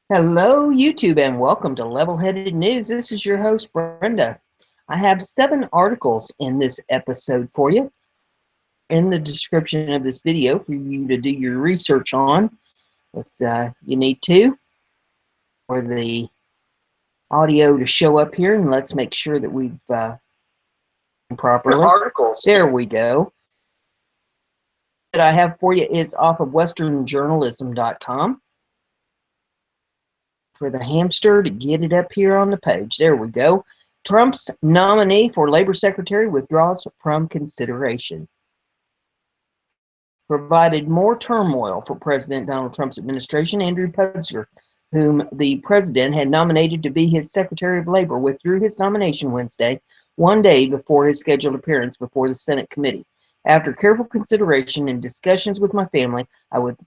Hello, YouTube, and welcome to Level-Headed News. This is your host, Brenda. I have 7 articles in this episode for you in the description of this video for you to do your research on if you need to, for the audio to show up here, and let's make sure that we've properly. Articles. There we go. That I have for you is off of westernjournalism.com. For the hamster to get it up here on the page. There we go. Trump's nominee for Labor Secretary withdraws from consideration. Provided more turmoil for President Donald Trump's administration. Andrew Puzder, whom the president had nominated to be his Secretary of Labor, withdrew his nomination Wednesday, one day before his scheduled appearance before the Senate committee. After careful consideration and discussions with my family, I would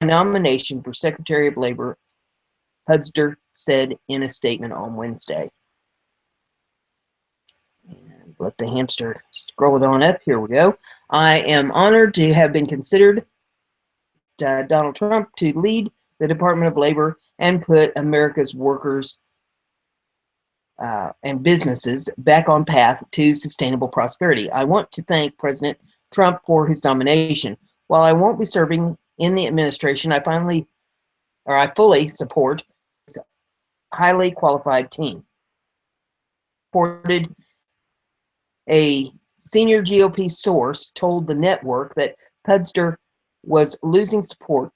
nomination for Secretary of Labor, Puzder said in a statement on Wednesday. And let the hamster scroll it on up. Here we go. I am honored to have been considered Donald Trump to lead the Department of Labor and put America's workers and businesses back on path to sustainable prosperity. I want to thank President Trump for his nomination. While I won't be serving in the administration, I fully support his highly qualified team. Reported a senior GOP source told the network that Puzder was losing support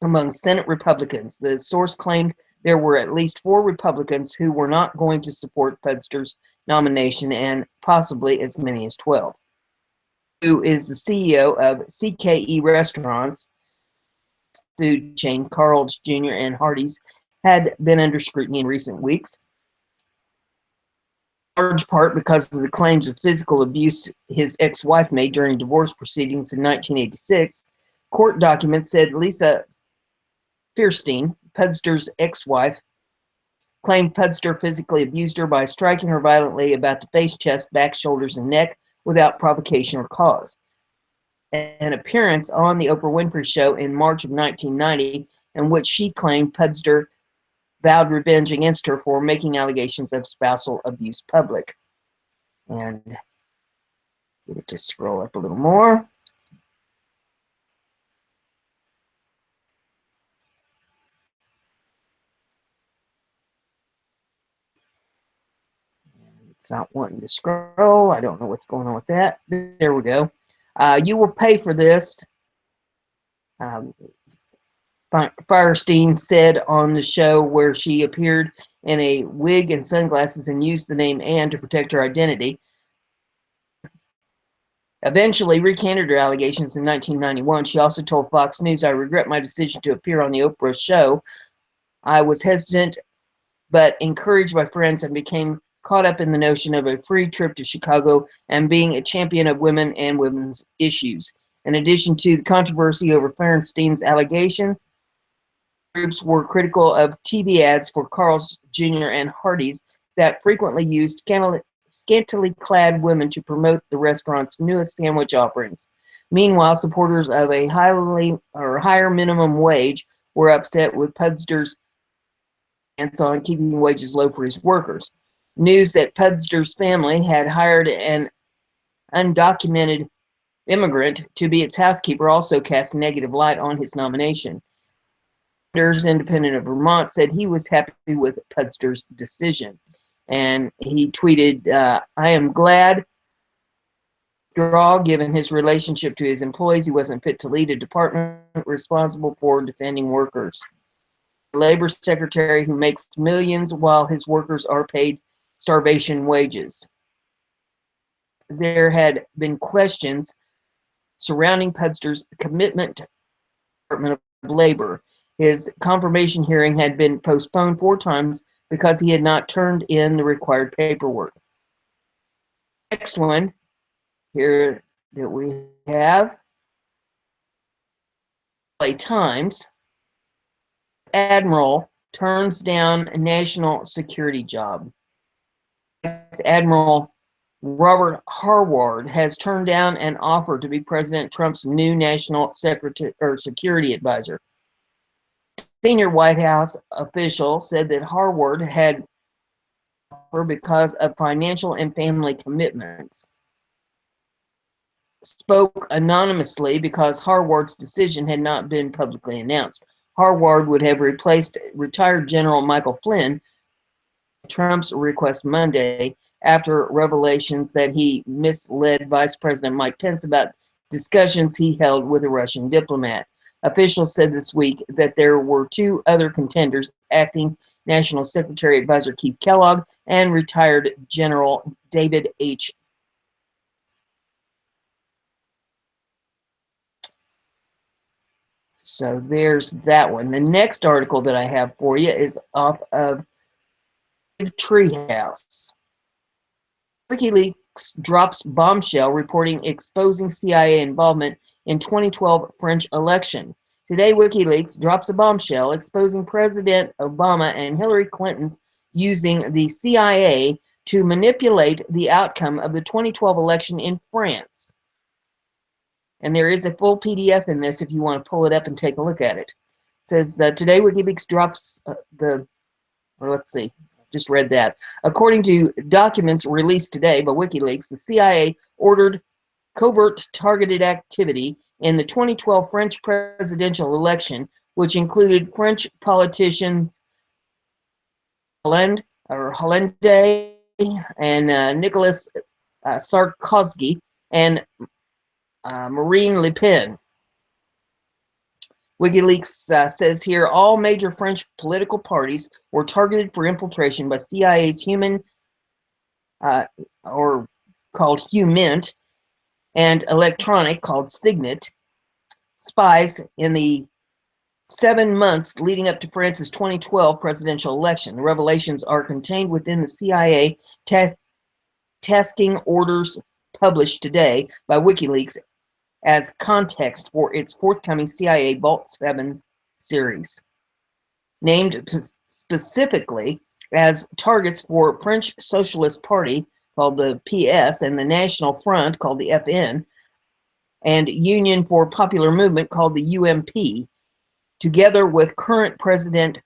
among Senate Republicans. The source claimed there were at least 4 Republicans who were not going to support Puzder's nomination, and possibly as many as 12. Who is the CEO of CKE Restaurants, food chain Carl's Jr. and Hardee's, had been under scrutiny in recent weeks, in large part because of the claims of physical abuse his ex-wife made during divorce proceedings in 1986. Court documents said Lisa Fierstein, Puzder's ex-wife, claimed Puzder physically abused her by striking her violently about the face, chest, back, shoulders, and neck without provocation or cause. An appearance on the Oprah Winfrey Show in March of 1990, in which she claimed Puzder vowed revenge against her for making allegations of spousal abuse public. And get it to scroll up a little more. It's not wanting to scroll. I don't know what's going on with that. There we go. You will pay for this. Fierstein said on the show, where she appeared in a wig and sunglasses and used the name Anne to protect her identity. Eventually recanted her allegations in 1991. She also told Fox News, "I regret my decision to appear on the Oprah show. I was hesitant but encouraged by friends and became caught up in the notion of a free trip to Chicago and being a champion of women and women's issues." In addition to the controversy over Fierstein's allegation, groups were critical of TV ads for Carl's Jr. and Hardee's that frequently used scantily clad women to promote the restaurant's newest sandwich offerings. Meanwhile, supporters of a higher minimum wage were upset with Puzder's stance on keeping wages low for his workers. News that Puzder's family had hired an undocumented immigrant to be its housekeeper also cast negative light on his nomination. Independent of Vermont said he was happy with Puzder's decision. And he tweeted, "I am glad, given his relationship to his employees, he wasn't fit to lead a department responsible for defending workers. A labor secretary who makes millions while his workers are paid starvation wages." There had been questions surrounding Puzder's commitment to the Department of Labor. His confirmation hearing had been postponed 4 times because he had not turned in the required paperwork. Next one here that we have, LA Times. Admiral turns down a national security job. Admiral Robert Harward has turned down an offer to be President Trump's new national security advisor. Senior White House official said that Harward had offered because of financial and family commitments. Spoke anonymously because Harward's decision had not been publicly announced. Harward would have replaced retired General Michael Flynn at Trump's request Monday after revelations that he misled Vice President Mike Pence about discussions he held with a Russian diplomat. Officials said this week that there were two other contenders, acting National Secretary Advisor Keith Kellogg and retired General David H. So there's that one. The next article that I have for you is off of Treehouse. Wikileaks drops bombshell reporting exposing CIA involvement in 2012 French election. Today, Wikileaks drops a bombshell exposing President Obama and Hillary Clinton using the CIA to manipulate the outcome of the 2012 election in France. And there is a full PDF in this if you want to pull it up and take a look at it. It says, today Wikileaks drops let's see, just read that. According to documents released today by Wikileaks, the CIA ordered covert targeted activity in the 2012 French presidential election, which included French politicians Hollande and Nicolas Sarkozy and Marine Le Pen. WikiLeaks says here all major French political parties were targeted for infiltration by CIA's human, or called HUMINT, and electronic, called Signet, spies in the 7 months leading up to France's 2012 presidential election. The revelations are contained within the CIA tasking orders published today by WikiLeaks as context for its forthcoming CIA Vault 7 series. Named specifically as targets for French Socialist Party, called the PS, and the National Front, called the FN, and Union for Popular Movement, called the UMP, together with current President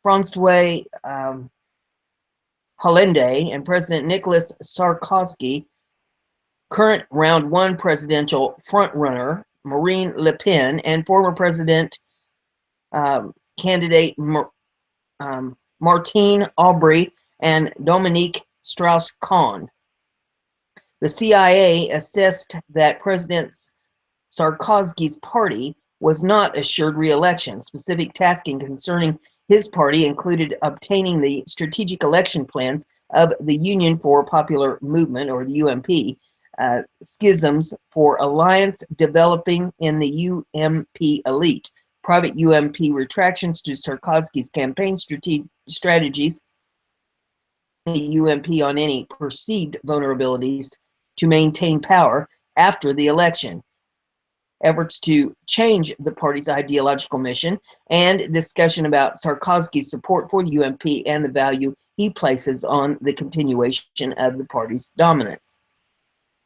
François Hollande and President Nicolas Sarkozy, current round one presidential frontrunner Marine Le Pen, and former president candidate Martine Aubry and Dominique Strauss-Kahn. The CIA assessed that President Sarkozy's party was not assured re-election. Specific tasking concerning his party included obtaining the strategic election plans of the Union for Popular Movement, or the UMP, schisms for alliance developing in the UMP elite, private UMP retractions to Sarkozy's campaign strategies, the UMP on any perceived vulnerabilities to maintain power after the election, efforts to change the party's ideological mission, and discussion about Sarkozy's support for the UMP and the value he places on the continuation of the party's dominance.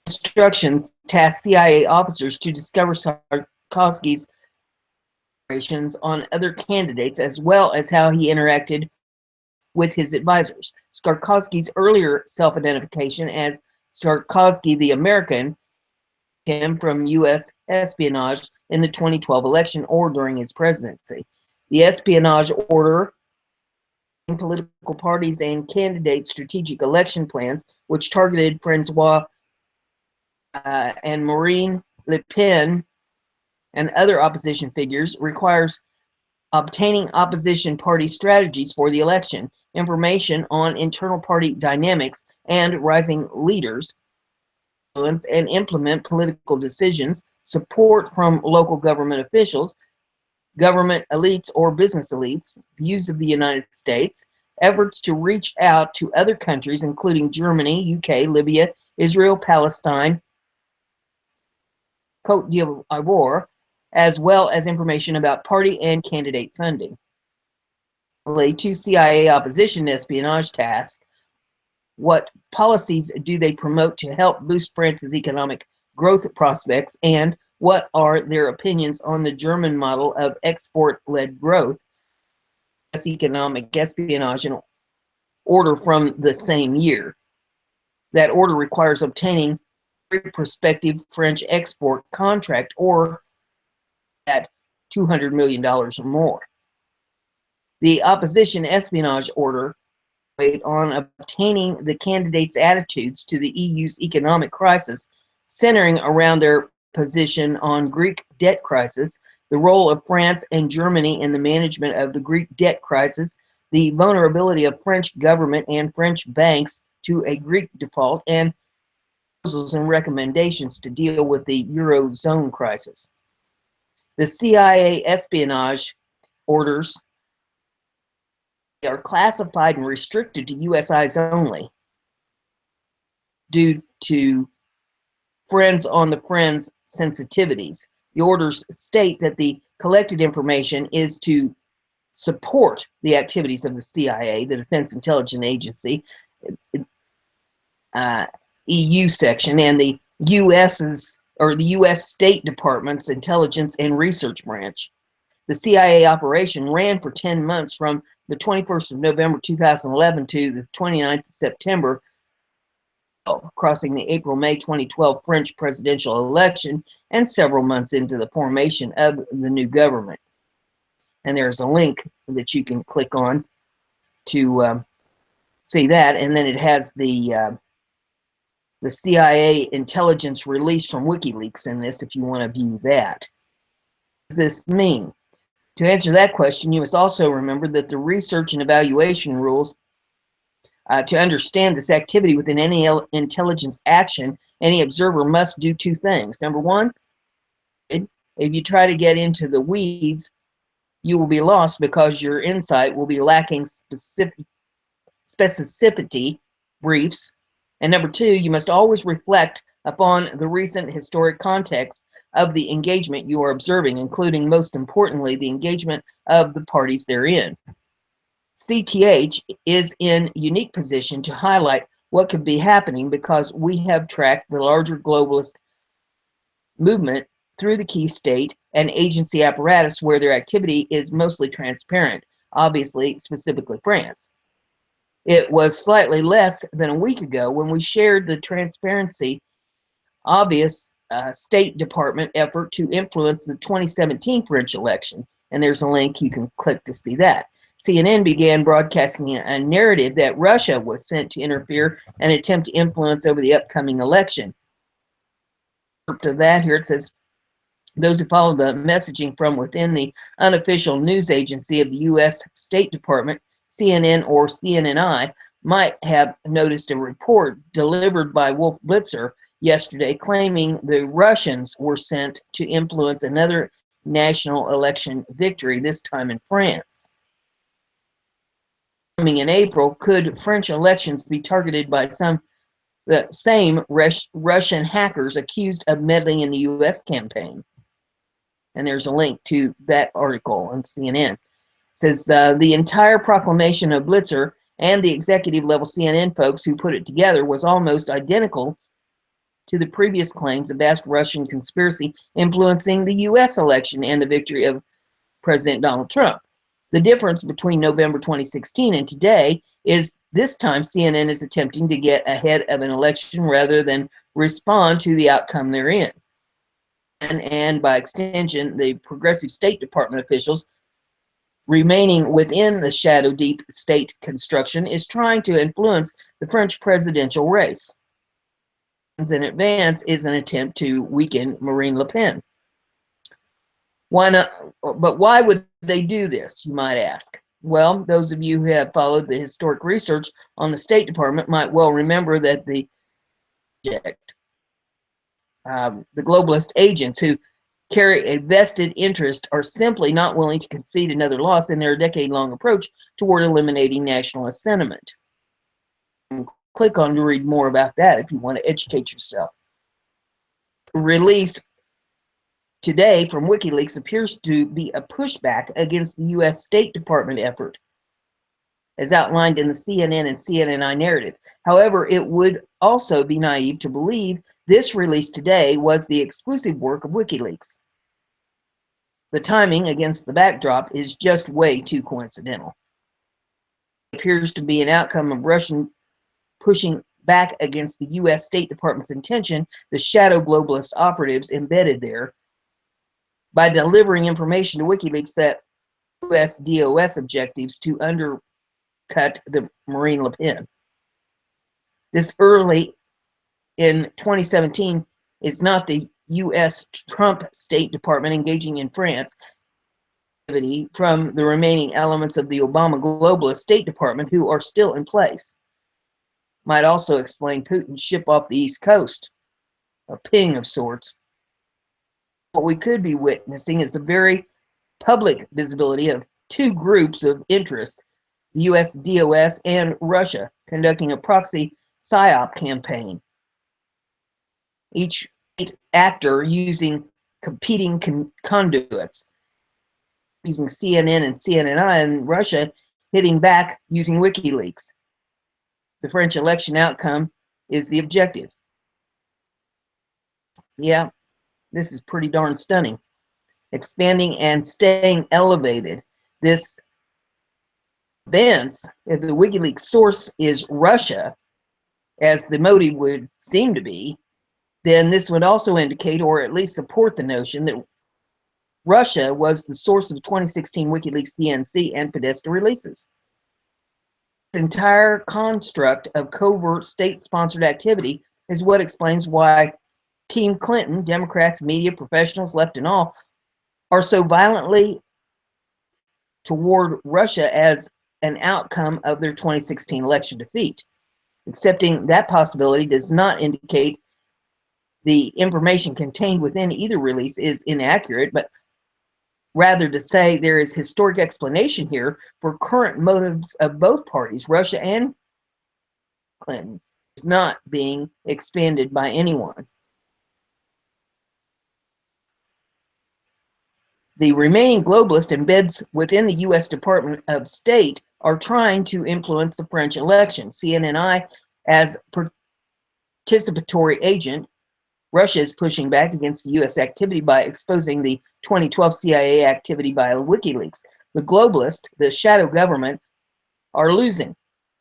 Instructions tasked CIA officers to discover Sarkozy's operations on other candidates, as well as how he interacted with his advisors. Sarkozy's earlier self-identification as Sarkozy the American him from U.S. espionage in the 2012 election or during his presidency. The espionage order political parties and candidates' strategic election plans, which targeted Francois and Marine Le Pen and other opposition figures, requires obtaining opposition party strategies for the election, information on internal party dynamics and rising leaders, and implement political decisions, support from local government officials, government elites or business elites, views of the United States, efforts to reach out to other countries, including Germany, UK, Libya, Israel, Palestine, Côte d'Ivoire, as well as information about party and candidate funding. Two CIA opposition espionage tasks. What policies do they promote to help boost France's economic growth prospects, and what are their opinions on the German model of export-led growth? economic espionage order from the same year. That order requires obtaining a prospective French export contract or at $200 million or more. The opposition espionage order weighed on obtaining the candidates' attitudes to the EU's economic crisis, centering around their position on Greek debt crisis, the role of France and Germany in the management of the Greek debt crisis, the vulnerability of French government and French banks to a Greek default, and proposals and recommendations to deal with the Eurozone crisis. The CIA espionage orders are classified and restricted to U.S. eyes only due to friends on the friends sensitivities. The orders state that the collected information is to support the activities of the CIA, the Defense Intelligence Agency, EU section, and the U.S. State Department's Intelligence and Research Branch. The CIA operation ran for 10 months from the 21st of November 2011 to the 29th of September, crossing the April-May 2012 French presidential election and several months into the formation of the new government. And there's a link that you can click on to see that, and then it has the CIA intelligence release from WikiLeaks in this if you want to view that. What does this mean? To answer that question, you must also remember that the research and evaluation rules to understand this activity within any intelligence action, any observer must do two things. Number one, if you try to get into the weeds, you will be lost because your insight will be lacking specificity briefs. And number two, you must always reflect upon the recent historic context of the engagement you are observing, including, most importantly, the engagement of the parties therein. CTH is in unique position to highlight what could be happening because we have tracked the larger globalist movement through the key state and agency apparatus where their activity is mostly transparent, obviously, specifically France. It was slightly less than a week ago when we shared the transparency obvious State Department effort to influence the 2017 French election. And there's a link you can click to see that. CNN began broadcasting a narrative that Russia was sent to interfere and attempt to influence over the upcoming election. To that, here it says, those who follow the messaging from within the unofficial news agency of the U.S. State Department, CNN or CNNI, might have noticed a report delivered by Wolf Blitzer yesterday claiming the Russians were sent to influence another national election victory, this time in France. Coming in April, could French elections be targeted by the same Russian hackers accused of meddling in the U.S. campaign? And there's a link to that article on CNN. It says the entire proclamation of Blitzer and the executive level CNN folks who put it together was almost identical to the previous claims of vast Russian conspiracy influencing the U.S. election and the victory of President Donald Trump. The difference between November 2016 and today is this time CNN is attempting to get ahead of an election rather than respond to the outcome therein. And by extension, the progressive State Department officials remaining within the shadow deep state construction is trying to influence the French presidential race. In advance is an attempt to weaken Marine Le Pen. Why not? But why would they do this, you might ask? Well, those of you who have followed the historic research on the State Department might well remember that the globalist agents who carry a vested interest are simply not willing to concede another loss in their decade-long approach toward eliminating nationalist sentiment. Click on to read more about that if you want to educate yourself. Release today from WikiLeaks appears to be a pushback against the U.S. State Department effort, as outlined in the CNN and CNNI narrative. However, it would also be naive to believe this release today was the exclusive work of WikiLeaks. The timing against the backdrop is just way too coincidental. It appears to be an outcome of Russian pushing back against the U.S. State Department's intention, the shadow globalist operatives embedded there, by delivering information to Wikileaks that U.S. DOS objectives to undercut the Marine Le Pen. This early in 2017 is not the U.S. Trump State Department engaging in France from the remaining elements of the Obama globalist State Department who are still in place. Might also explain Putin's ship off the East Coast, a ping of sorts. What we could be witnessing is the very public visibility of two groups of interest, the US DOS and Russia, conducting a proxy PSYOP campaign. Each actor using competing conduits, using CNN and CNNI, and Russia hitting back using WikiLeaks. The French election outcome is the objective. Yeah, this is pretty darn stunning. Expanding and staying elevated. This events, if the WikiLeaks source is Russia, as the motive would seem to be, then this would also indicate, or at least support the notion, that Russia was the source of the 2016 WikiLeaks DNC and Podesta releases. This entire construct of covert state-sponsored activity is what explains why Team Clinton, Democrats, media, professionals, left and all, are so violently toward Russia as an outcome of their 2016 election defeat. Accepting that possibility does not indicate the information contained within either release is inaccurate, but rather to say there is historic explanation here for current motives of both parties, Russia and Clinton, is not being expanded by anyone. The remaining globalist embeds within the U.S. Department of State are trying to influence the French election. CNNI as participatory agent. Russia is pushing back against the U.S. activity by exposing the 2012 CIA activity by WikiLeaks. The globalist, the shadow government, are losing.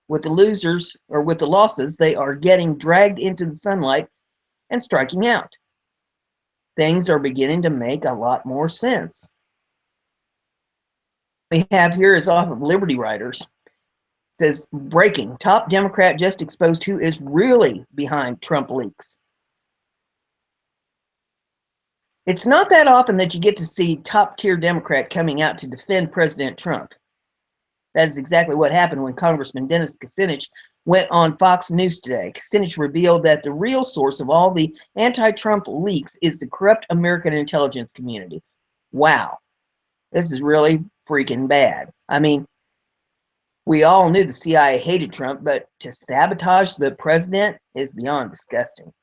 With the losers, or with the losses, they are getting dragged into the sunlight and striking out. Things are beginning to make a lot more sense. What we have here is off of Liberty Writers. It says, breaking, top Democrat just exposed who is really behind Trump leaks. It's not that often that you get to see top-tier Democrat coming out to defend President Trump. That is exactly what happened when Congressman Dennis Kucinich went on Fox News today. Kucinich revealed that the real source of all the anti-Trump leaks is the corrupt American intelligence community. Wow. This is really freaking bad. I mean, we all knew the CIA hated Trump, but to sabotage the president is beyond disgusting.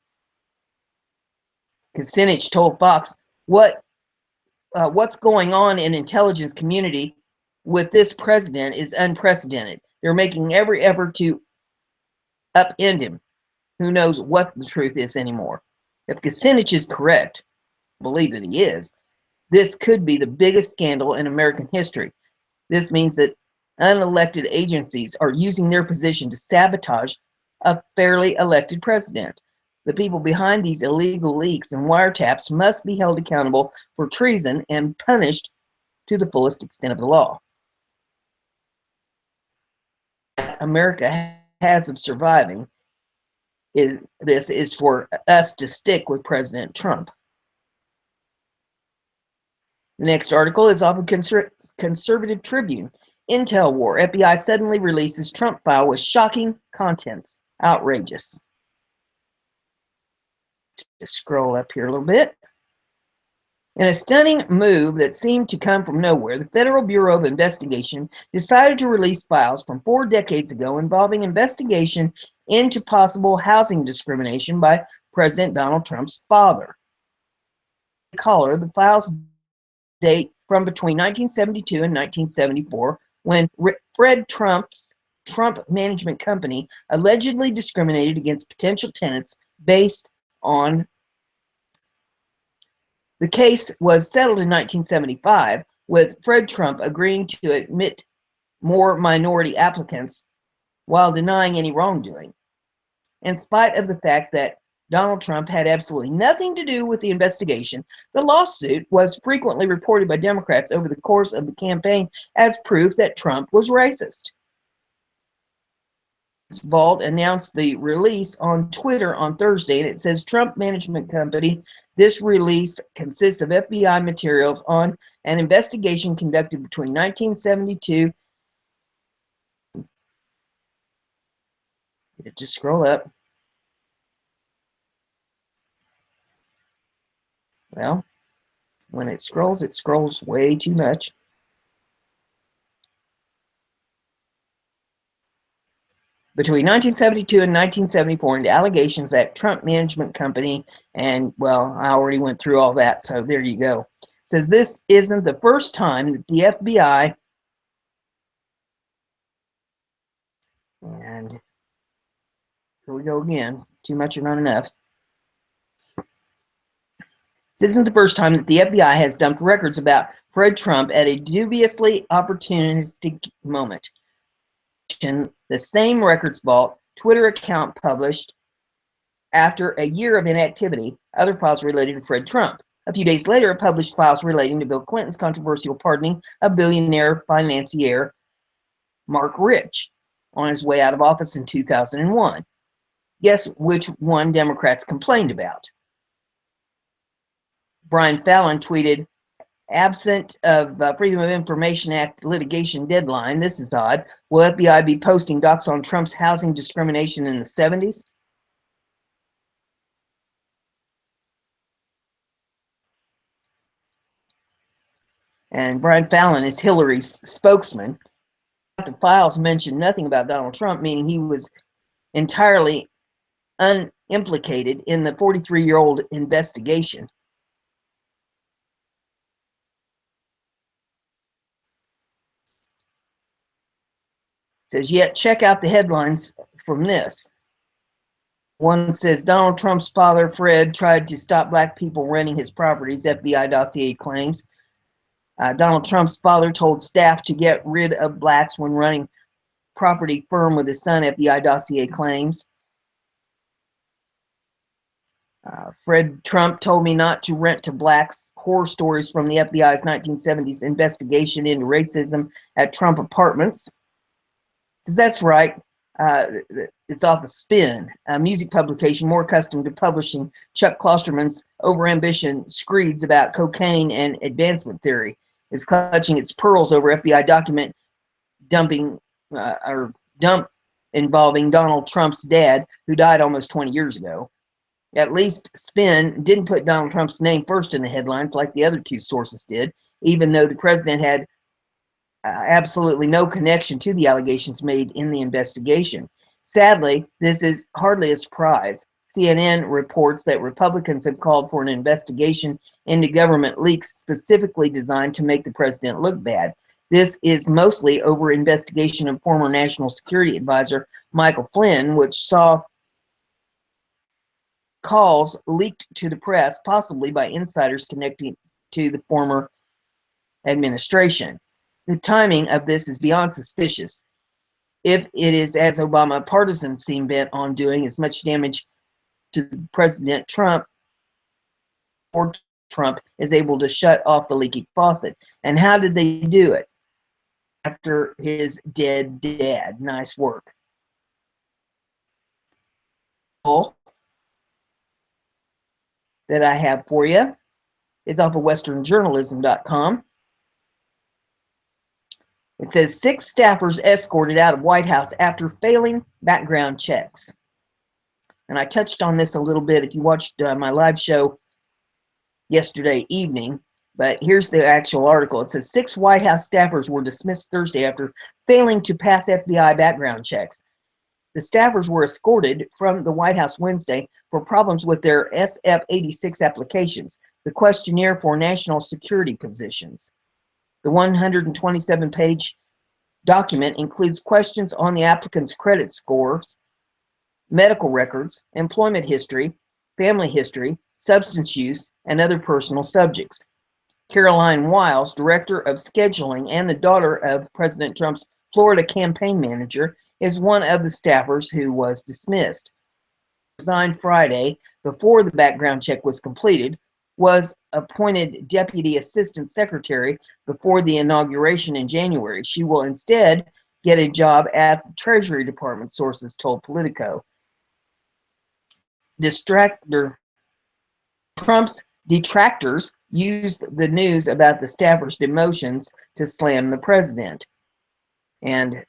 Kucinich told Fox, what's going on in intelligence community with this president is unprecedented. They're making every effort to upend him. Who knows what the truth is anymore. If Kucinich is correct, I believe that he is, this could be the biggest scandal in American history. This means that unelected agencies are using their position to sabotage a fairly elected president. The people behind these illegal leaks and wiretaps must be held accountable for treason and punished to the fullest extent of the law. America has of surviving is for us to stick with President Trump. The next article is off of Conservative Tribune. Intel war. FBI suddenly releases Trump file with shocking contents. Outrageous. Just scroll up here a little bit. In a stunning move that seemed to come from nowhere, the Federal Bureau of Investigation decided to release files from 4 decades ago involving investigation into possible housing discrimination by President Donald Trump's father. The files date from between 1972 and 1974, when Fred Trump's Trump Management Company allegedly discriminated against potential tenants based on The case was settled in 1975, with Fred Trump agreeing to admit more minority applicants while denying any wrongdoing. In spite of the fact that Donald Trump had absolutely nothing to do with the investigation, the lawsuit was frequently reported by Democrats over the course of the campaign as proof that Trump was racist. Vault announced the release on Twitter on Thursday, and it says Trump Management Company. This release consists of FBI materials on an investigation conducted between 1972. Just scroll up. Well, when it scrolls way too much. Between 1972 and 1974 into allegations that Trump Management Company, and well, I already went through all that, so there you go. It says this isn't the first time that the FBI, and here we go again, too much or not enough. This isn't the first time that the FBI has dumped records about Fred Trump at a dubiously opportunistic moment. The same records vault Twitter account published after a year of inactivity other files related to Fred Trump. A few days later, it published files relating to Bill Clinton's controversial pardoning of billionaire financier Mark Rich on his way out of office in 2001. Guess which one Democrats complained about? Brian Fallon tweeted, absent of Freedom of Information Act litigation deadline, this is odd, will FBI be posting docs on Trump's housing discrimination in the 70s? And Brian Fallon is Hillary's spokesman. The files mention nothing about Donald Trump, meaning he was entirely unimplicated in the 43-year-old investigation. It says, yet check out the headlines from this. One says, Donald Trump's father, Fred, tried to stop black people renting his properties, FBI dossier claims. Donald Trump's father told staff to get rid of blacks when running property firm with his son, FBI dossier claims. Fred Trump told me not to rent to blacks. Horror stories from the FBI's 1970s investigation into racism at Trump apartments. That's right. It's off of Spin, a music publication more accustomed to publishing Chuck Klosterman's overambition screeds about cocaine and advancement theory, is clutching its pearls over FBI document dump involving Donald Trump's dad, who died almost 20 years ago. At least Spin didn't put Donald Trump's name first in the headlines like the other two sources did, even though the president had absolutely no connection to the allegations made in the investigation. Sadly, this is hardly a surprise. CNN reports that Republicans have called for an investigation into government leaks specifically designed to make the president look bad. This is mostly over investigation of former National Security Advisor Michael Flynn, which saw calls leaked to the press, possibly by insiders connecting to the former administration. The timing of this is beyond suspicious. If it is as Obama partisans seem bent on doing as much damage to President Trump, or Trump is able to shut off the leaky faucet. And how did they do it? After his dead dad. Nice work. That I have for you is off of westernjournalism.com. It says 6 staffers escorted out of White House after failing background checks. And I touched on this a little bit if you watched my live show yesterday evening, but here's the actual article. It says 6 White House staffers were dismissed Thursday after failing to pass FBI background checks. The staffers were escorted from the White House Wednesday for problems with their SF-86 applications, the questionnaire for national security positions. The 127-page document includes questions on the applicant's credit scores, medical records, employment history, family history, substance use, and other personal subjects. Caroline Wiles, director of scheduling and the daughter of President Trump's Florida campaign manager, is one of the staffers who was dismissed. Resigned Friday before the background check was completed, was appointed Deputy Assistant Secretary before the inauguration in January. She will instead get a job at the Treasury Department, sources told Politico. Trump's detractors used the news about the staffers' demotions to slam the president. And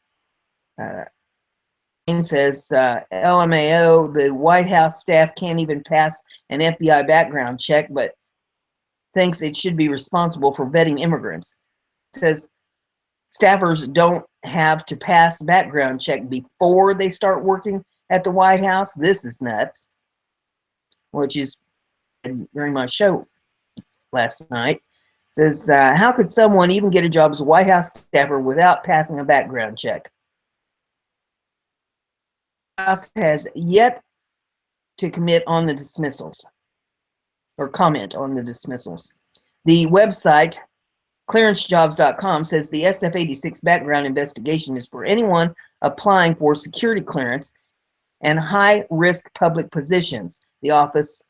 says, LMAO, the White House staff can't even pass an FBI background check, but thinks it should be responsible for vetting immigrants. It says staffers don't have to pass background check before they start working at the White House. This is nuts, which is during my show last night. It says, how could someone even get a job as a White House staffer without passing a background check? House has yet to commit on the dismissals or comment on the dismissals. The website clearancejobs.com says the SF-86 background investigation is for anyone applying for security clearance and high-risk public positions. The Office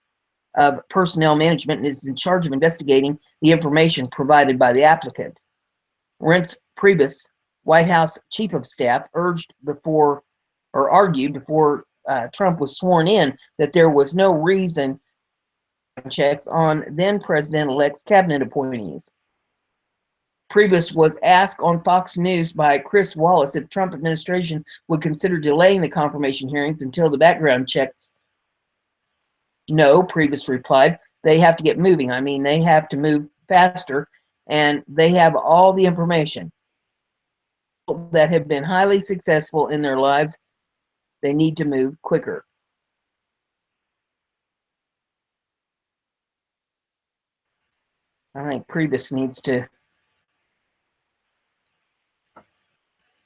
of Personnel Management is in charge of investigating the information provided by the applicant. Reince Priebus, White House Chief of Staff, argued before Trump was sworn in that there was no reason checks on then President-elect's cabinet appointees. Priebus was asked on Fox News by Chris Wallace if Trump administration would consider delaying the confirmation hearings until the background checks. No, Priebus replied, they have to get moving. I mean, they have to move faster, and they have all the information that have been highly successful in their lives. They need to move quicker. I think Priebus needs to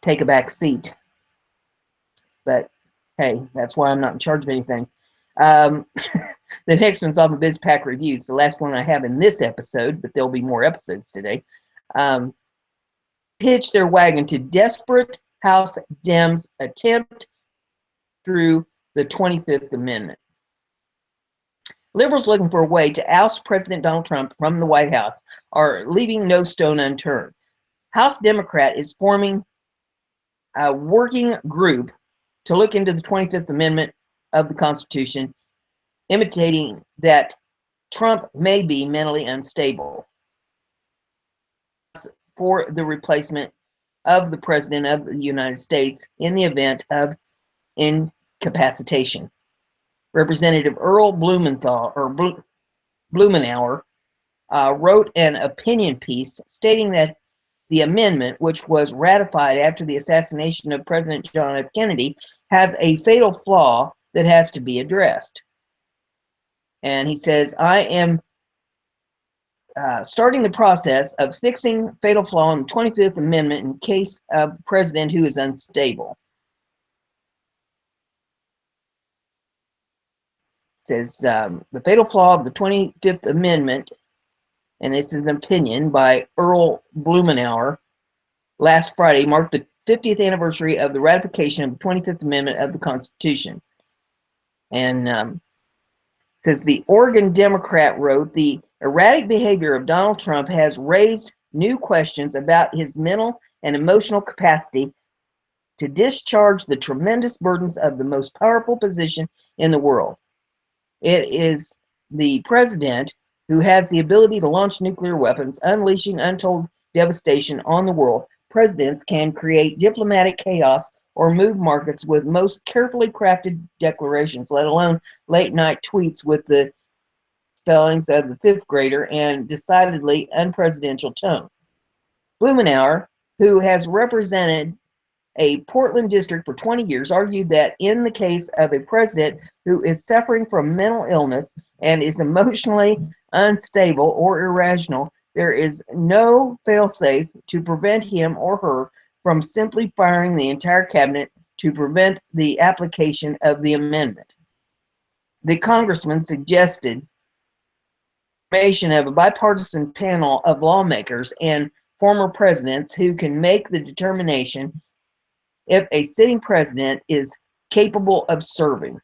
take a back seat. But hey, that's why I'm not in charge of anything. The next one's on the BizPack Reviews, the last one I have in this episode, but there'll be more episodes today. Hitch their wagon to desperate House Dems attempt through the 25th Amendment. Liberals looking for a way to oust President Donald Trump from the White House are leaving no stone unturned. House Democrat is forming a working group to look into the 25th Amendment of the Constitution, imitating that Trump may be mentally unstable for the replacement of the President of the United States in the event of incapacitation. Representative Earl Blumenauer wrote an opinion piece stating that the amendment, which was ratified after the assassination of President John F. Kennedy, has a fatal flaw that has to be addressed. And he says, I am starting the process of fixing fatal flaw in the 25th Amendment in case of a president who is unstable. It says the fatal flaw of the 25th Amendment, and this is an opinion by Earl Blumenauer, last Friday marked the 50th anniversary of the ratification of the 25th Amendment of the Constitution. And says the Oregon Democrat wrote, the erratic behavior of Donald Trump has raised new questions about his mental and emotional capacity to discharge the tremendous burdens of the most powerful position in the world. It is the president who has the ability to launch nuclear weapons, unleashing untold devastation on the world. Presidents can create diplomatic chaos or move markets with most carefully crafted declarations, let alone late-night tweets with the spellings of the fifth grader and decidedly unpresidential tone. Blumenauer, who has represented a Portland district for 20 years, argued that in the case of a president who is suffering from mental illness and is emotionally unstable or irrational, there is no failsafe to prevent him or her from simply firing the entire cabinet to prevent the application of the amendment. The congressman suggested Formation of a bipartisan panel of lawmakers and former presidents who can make the determination if a sitting president is capable of serving.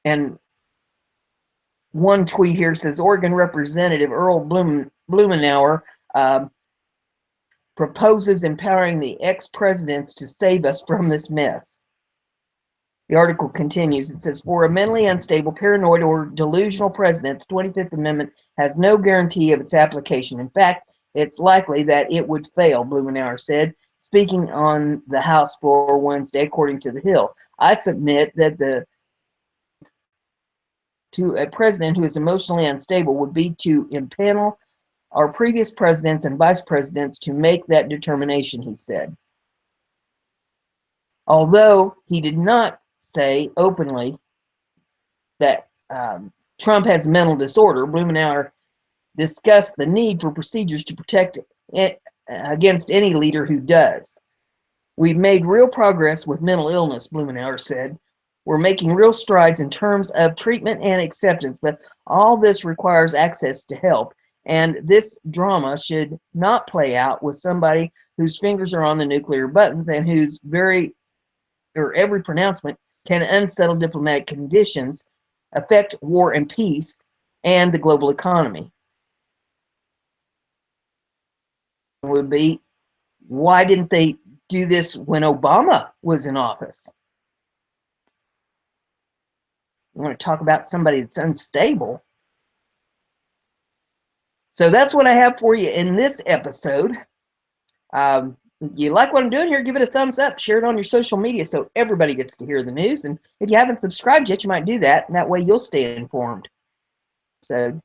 And one tweet here says Oregon Representative Earl Blumenauer proposes empowering the ex-presidents to save us from this mess. The article continues. It says, for a mentally unstable, paranoid, or delusional president, the 25th Amendment has no guarantee of its application. In fact, it's likely that it would fail, Blumenauer said, speaking on the House floor Wednesday, according to The Hill. I submit that to a president who is emotionally unstable would be to impanel our previous presidents and vice presidents to make that determination, he said. Although he did not say openly that Trump has a mental disorder, Blumenauer discussed the need for procedures to protect against any leader who does. We've made real progress with mental illness, Blumenauer said. We're making real strides in terms of treatment and acceptance, but all this requires access to help. And this drama should not play out with somebody whose fingers are on the nuclear buttons and whose every pronouncement can unsettle diplomatic conditions, affect war and peace, and the global economy. Would be, why didn't they do this when Obama was in office? You want to talk about somebody that's unstable? So that's what I have for you in this episode. If you like what I'm doing here, give it a thumbs up, share it on your social media so everybody gets to hear the news. And if you haven't subscribed yet, you might do that, and that way you'll stay informed. So